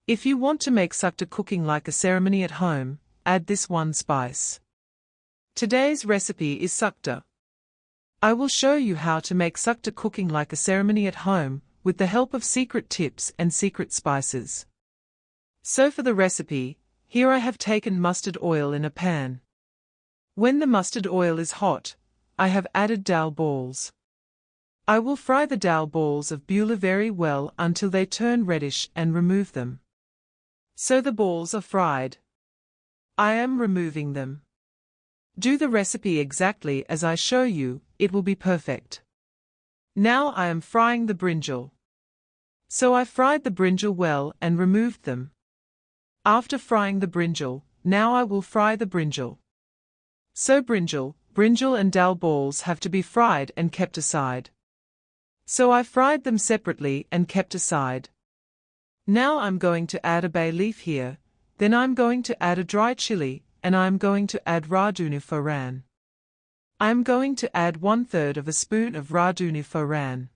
If you want to make Shukto cooking like a ceremony at home, add this one spice. Today's recipe is Shukto. I will show you how to make Shukto cooking like a ceremony at home, with the help of secret tips and secret spices. So for the recipe, here I have taken mustard oil in a pan. When the mustard oil is hot, I have added dal balls. I will fry the dal balls of beuli very well until they turn reddish and remove them. So the balls are fried. I am removing them. Do the recipe exactly as I show you, it will be perfect. Now I am frying the brinjal. So I fried the brinjal well and removed them. After frying the brinjal, now I will fry the brinjal. So brinjal and dal balls have to be fried and kept aside. So I fried them separately and kept aside. Now I'm going to add a bay leaf here, then I'm going to add a dry chili, and I'm going to add radhuni phoran. I'm going to add 1/3 of a spoon of radhuni phoran.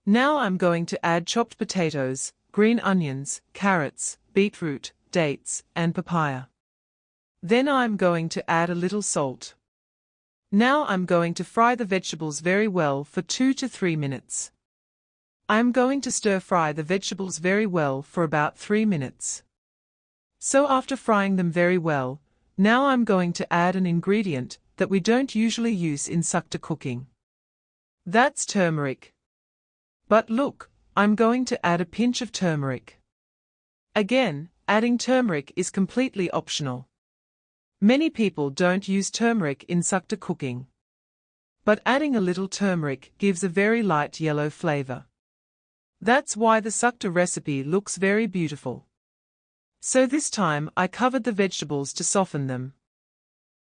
Now I'm going to add chopped potatoes, green onions, carrots, beetroot, dates, and papaya. Then I'm going to add a little salt. Now I'm going to fry the vegetables very well for 2 to 3 minutes. I'm going to stir fry the vegetables very well for about 3 minutes. So after frying them very well, now I'm going to add an ingredient that we don't usually use in Shukto cooking. That's turmeric. But look, I'm going to add a pinch of turmeric. Again, adding turmeric is completely optional. Many people don't use turmeric in Shukto cooking. But adding a little turmeric gives a very light yellow flavor. That's why the Shukto recipe looks very beautiful. So this time I covered the vegetables to soften them.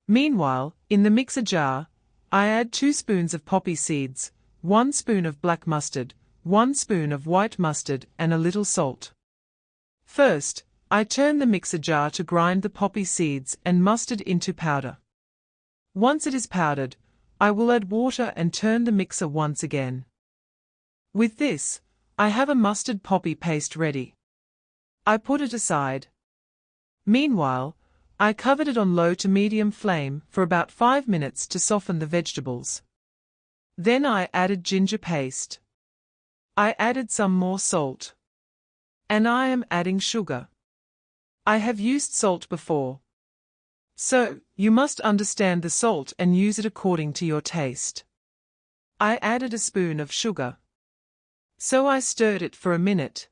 Meanwhile, in the mixer jar, I add 2 spoons of poppy seeds, 1 spoon of black mustard, 1 spoon of white mustard and a little salt. First, I turn the mixer jar to grind the poppy seeds and mustard into powder. Once it is powdered, I will add water and turn the mixer once again. With this, I have a mustard poppy paste ready. I put it aside. Meanwhile, I covered it on low to medium flame for about 5 minutes to soften the vegetables. Then I added ginger paste. I added some more salt. And I am adding sugar. I have used salt before. So, you must understand the salt and use it according to your taste. I added a spoon of sugar. So I stirred it for a minute.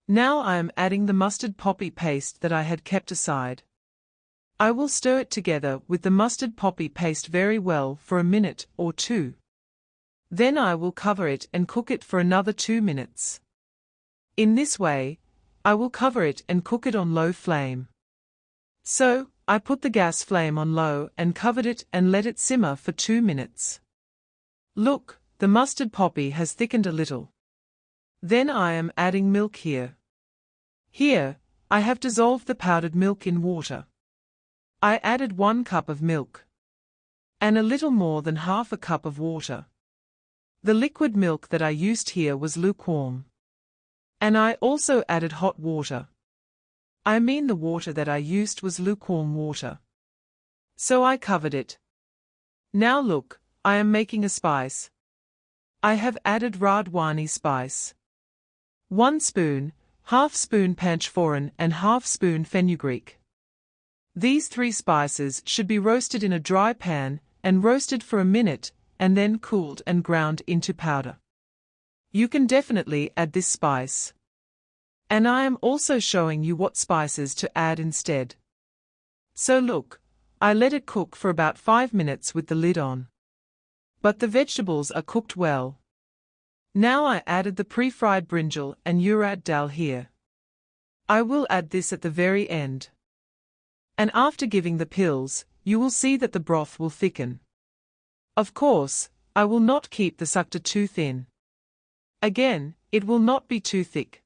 Now I am adding the mustard poppy paste that I had kept aside. I will stir it together with the mustard poppy paste very well for a minute or 2. Then I will cover it and cook it for another 2 minutes. In this way, I will cover it and cook it on low flame. So, I put the gas flame on low and covered it and let it simmer for 2 minutes. Look, the mustard poppy has thickened a little. Then I am adding milk here. Here, I have dissolved the powdered milk in water. I added 1 cup of milk. And a little more than half a cup of water. The liquid milk that I used here was lukewarm. And I also added hot water. I mean the water that I used was lukewarm water. So I covered it. Now look, I am making a spice. I have added radhuni spice. 1 spoon, half spoon panch phoran and half spoon fenugreek. These 3 spices should be roasted in a dry pan and roasted for a minute and then cooled and ground into powder. You can definitely add this spice. And I am also showing you what spices to add instead. So look, I let it cook for about 5 minutes with the lid on. But the vegetables are cooked well. Now I added the pre-fried brinjal and urad dal here. I will add this at the very end. And after giving the pills, you will see that the broth will thicken. Of course, I will not keep the Shukto too thin. Again, it will not be too thick.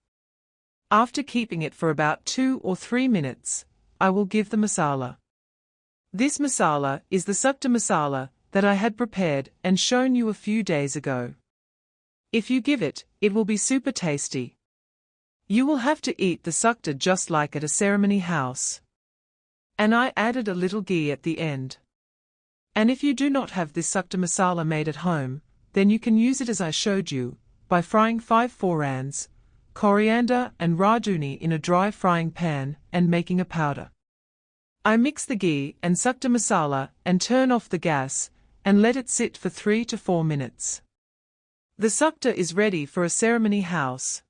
After keeping it for about 2 or 3 minutes, I will give the masala. This masala is the Shukto masala that I had prepared and shown you a few days ago. If you give it, it will be super tasty. You will have to eat the Shukto just like at a ceremony house. And I added a little ghee at the end. And if you do not have this Shukto masala made at home, then you can use it as I showed you, by frying 5 phorans, coriander and radhuni in a dry frying pan and making a powder. I mix the ghee and Shukto masala and turn off the gas and let it sit for 3 to 4 minutes. The Shukto is ready for a ceremony house.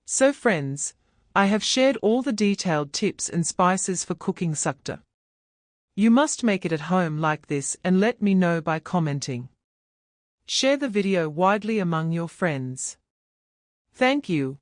So friends, I have shared all the detailed tips and spices for cooking Shukto. You must make it at home like this and let me know by commenting. Share the video widely among your friends. Thank you.